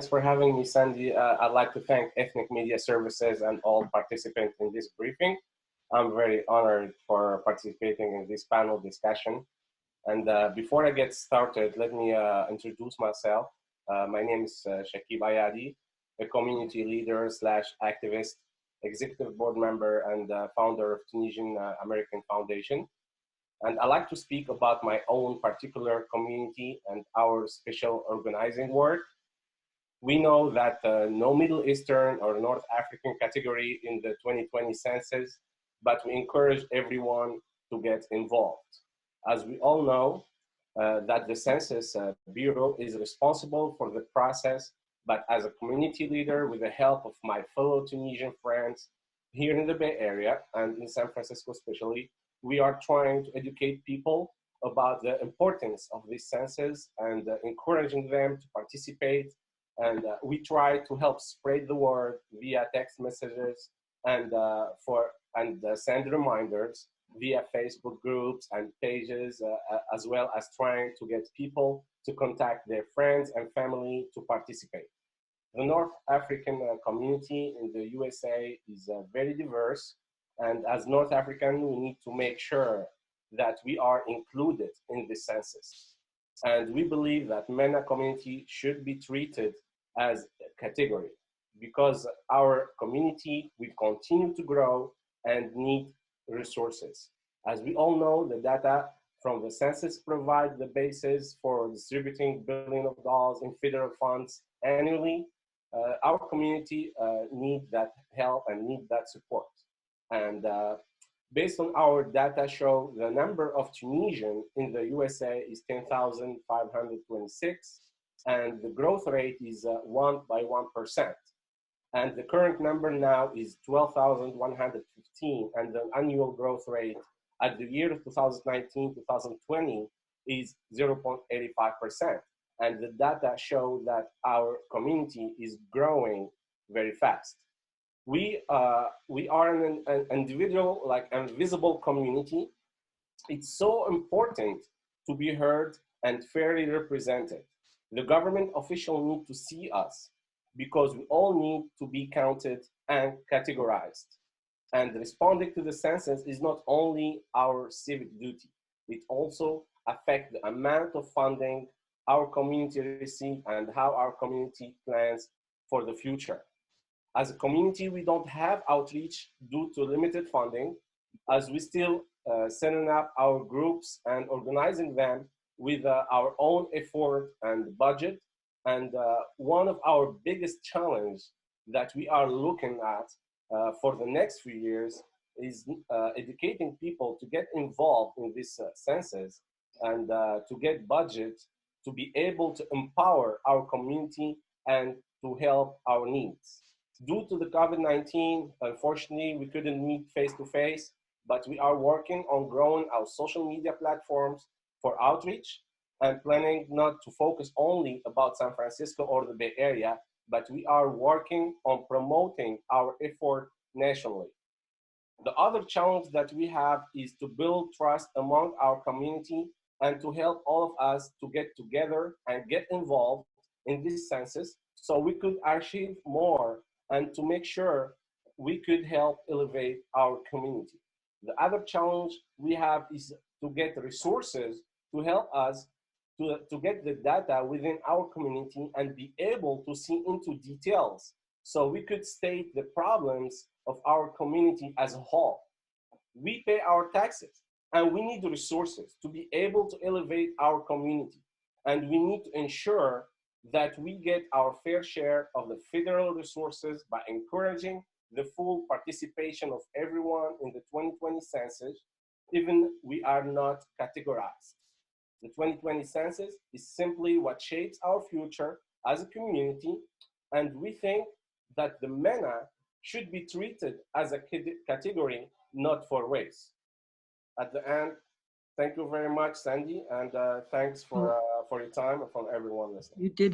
Thanks for having me, Sandy. I'd like to thank Ethnic Media Services and all participants in this briefing. I'm very honored for participating in this panel discussion. And before I get started, let me introduce myself. My name is Chakib Ayadi, a community leader slash activist, executive board member, and founder of Tunisian American Foundation. And I like to speak about my own particular community and our special organizing work. We know that no Middle Eastern or North African category in the 2020 census, but we encourage everyone to get involved. As we all know, that the Census Bureau is responsible for the process, but as a community leader, with the help of my fellow Tunisian friends here in the Bay Area and in San Francisco especially, we are trying to educate people about the importance of this census and encouraging them to participate. And we try to help spread the word via text messages and send reminders via Facebook groups and pages, as well as trying to get people to contact their friends and family to participate. The North African community in the USA is very diverse, and as North African, we need to make sure that we are included in the census. And we believe that MENA community should be treated as a category because our community will continue to grow and need resources. As we all know, the data from the census provide the basis for distributing billions of dollars in federal funds annually. Our community need that help and need that support. And based on our data show, the number of Tunisians in the USA is 10,526, and the growth rate is 1%. And the current number now is 12,115, and the annual growth rate at the year 2019-2020 is 0.85%. And the data show that our community is growing very fast. We are an individual, like invisible community. It's so important to be heard and fairly represented. The government officials need to see us because we all need to be counted and categorized. And responding to the census is not only our civic duty, it also affects the amount of funding our community receives and how our community plans for the future. As a community, we don't have outreach due to limited funding, as we still setting up our groups and organizing them with our own effort and budget. And one of our biggest challenges that we are looking at for the next few years is educating people to get involved in this census and to get budget to be able to empower our community and to help our needs. Due to the COVID-19, unfortunately, we couldn't meet face-to-face, but we are working on growing our social media platforms for outreach and planning not to focus only about San Francisco or the Bay Area, but we are working on promoting our effort nationally. The other challenge that we have is to build trust among our community and to help all of us to get together and get involved in this census so we could achieve more and to make sure we could help elevate our community. The other challenge we have is to get resources to help us to get the data within our community and be able to see into details so we could state the problems of our community as a whole. We pay our taxes and we need the resources to be able to elevate our community. And we need to ensure that we get our fair share of the federal resources by encouraging the full participation of everyone in the 2020 census, even we are not categorized. The 2020 census is simply what shapes our future as a community, and we think that the MENA should be treated as a category, not for race. At the end, thank you very much, Sandy, and thanks for your time and for everyone listening. You did